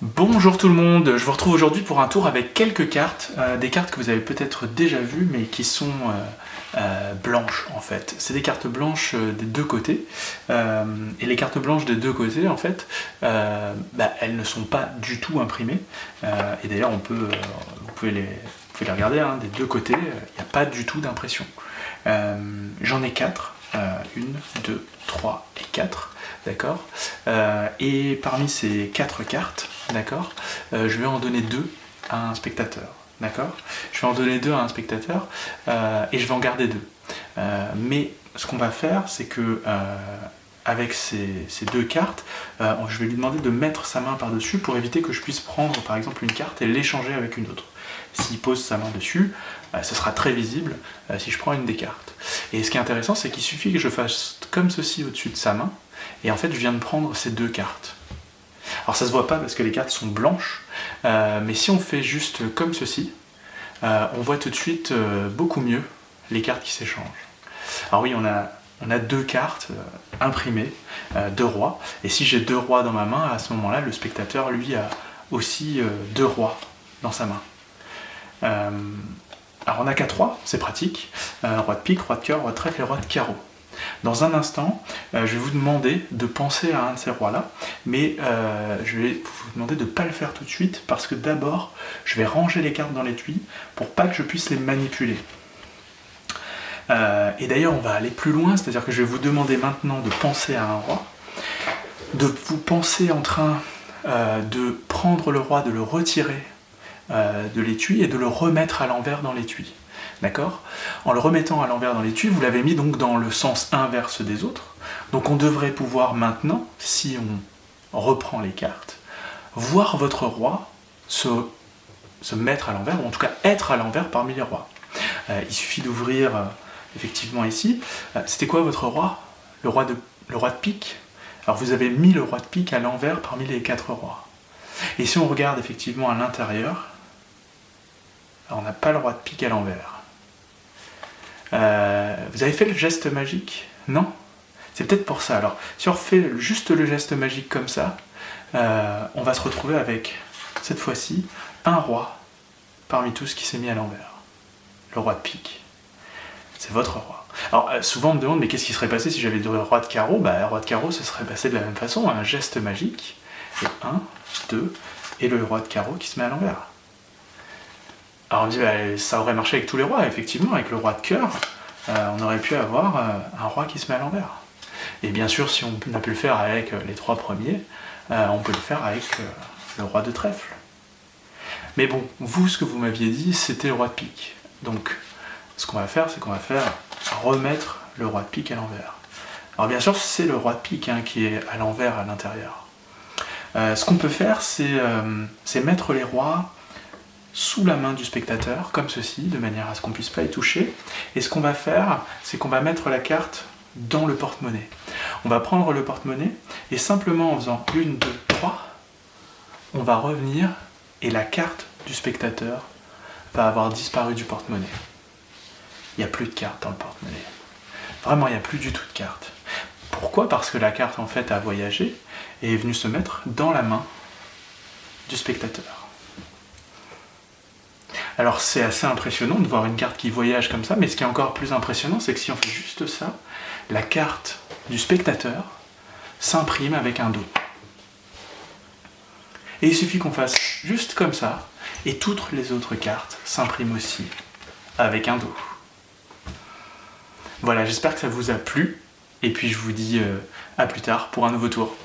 Bonjour tout le monde, je vous retrouve aujourd'hui pour un tour avec quelques cartes, des cartes que vous avez peut-être déjà vues mais qui sont blanches en fait. C'est des cartes blanches des deux côtés, et les cartes blanches des deux côtés en fait, elles ne sont pas du tout imprimées, et d'ailleurs vous pouvez les regarder, hein, des deux côtés, il n'y a pas du tout d'impression. J'en ai 4, 1, 2, 3 et 4, d'accord, et parmi ces 4 cartes, d'accord, je vais en donner 2 à un spectateur, d'accord, je vais en donner 2 à un spectateur, et je vais en garder 2. Mais ce qu'on va faire, c'est que avec ces 2 cartes, je vais lui demander de mettre sa main par-dessus pour éviter que je puisse prendre par exemple une carte et l'échanger avec une autre. S'il pose sa main dessus, ce sera très visible si je prends une des cartes. Et ce qui est intéressant, c'est qu'il suffit que je fasse comme ceci au-dessus de sa main, et en fait je viens de prendre ces 2 cartes. Alors ça se voit pas parce que les cartes sont blanches, mais si on fait juste comme ceci, on voit tout de suite beaucoup mieux les cartes qui s'échangent. Alors oui, on a 2 cartes imprimées, 2 rois, et si j'ai 2 rois dans ma main, à ce moment-là, le spectateur, lui, a aussi 2 rois dans sa main. Alors on n'a qu'à 3, c'est pratique, roi de pique, roi de cœur, roi de trèfle et roi de carreau. Dans un instant, je vais vous demander de penser à un de ces rois-là, mais je vais vous demander de ne pas le faire tout de suite, parce que d'abord, je vais ranger les cartes dans l'étui pour pas que je puisse les manipuler. Et d'ailleurs, on va aller plus loin, c'est-à-dire que je vais vous demander maintenant de penser à un roi, de vous penser en train de prendre le roi, de le retirer de l'étui et de le remettre à l'envers dans l'étui. D'accord ? En le remettant à l'envers dans l'étui, vous l'avez mis donc dans le sens inverse des autres. Donc on devrait pouvoir maintenant, si on reprend les cartes, voir votre roi se mettre à l'envers, ou en tout cas être à l'envers parmi les rois. Il suffit d'ouvrir effectivement ici. C'était quoi votre roi ? Le roi de pique. Alors vous avez mis le roi de pique à l'envers parmi les 4 rois. Et si on regarde effectivement à l'intérieur, on n'a pas le roi de pique à l'envers. Vous avez fait le geste magique? Non? C'est peut-être pour ça. Alors, si on refait juste le geste magique comme ça, on va se retrouver avec, cette fois-ci, un roi parmi tous qui s'est mis à l'envers. Le roi de pique. C'est votre roi. Alors, souvent on me demande, mais qu'est-ce qui serait passé si j'avais le roi de carreau? Le roi de carreau, ce serait passé de la même façon, un geste magique, et 1, 2, et le roi de carreau qui se met à l'envers. Alors on me dit, ça aurait marché avec tous les rois, effectivement, avec le roi de cœur, on aurait pu avoir un roi qui se met à l'envers. Et bien sûr, si on a pu le faire avec les 3 premiers, on peut le faire avec le roi de trèfle. Mais bon, vous, ce que vous m'aviez dit, c'était le roi de pique. Donc, ce qu'on va faire, c'est qu'on va faire remettre le roi de pique à l'envers. Alors bien sûr, c'est le roi de pique qui est à l'envers à l'intérieur. Ce qu'on peut faire, c'est mettre les rois sous la main du spectateur, comme ceci, de manière à ce qu'on ne puisse pas y toucher. Et ce qu'on va faire, c'est qu'on va mettre la carte dans le porte-monnaie. On va prendre le porte-monnaie, et simplement en faisant 1, 2, 3, on va revenir, et la carte du spectateur va avoir disparu du porte-monnaie. Il n'y a plus de carte dans le porte-monnaie. Vraiment, il n'y a plus du tout de carte. Pourquoi ? Parce que la carte, en fait, a voyagé, et est venue se mettre dans la main du spectateur. Alors c'est assez impressionnant de voir une carte qui voyage comme ça, mais ce qui est encore plus impressionnant, c'est que si on fait juste ça, la carte du spectateur s'imprime avec un dos. Et il suffit qu'on fasse juste comme ça, et toutes les autres cartes s'impriment aussi avec un dos. Voilà, j'espère que ça vous a plu, et puis je vous dis à plus tard pour un nouveau tour.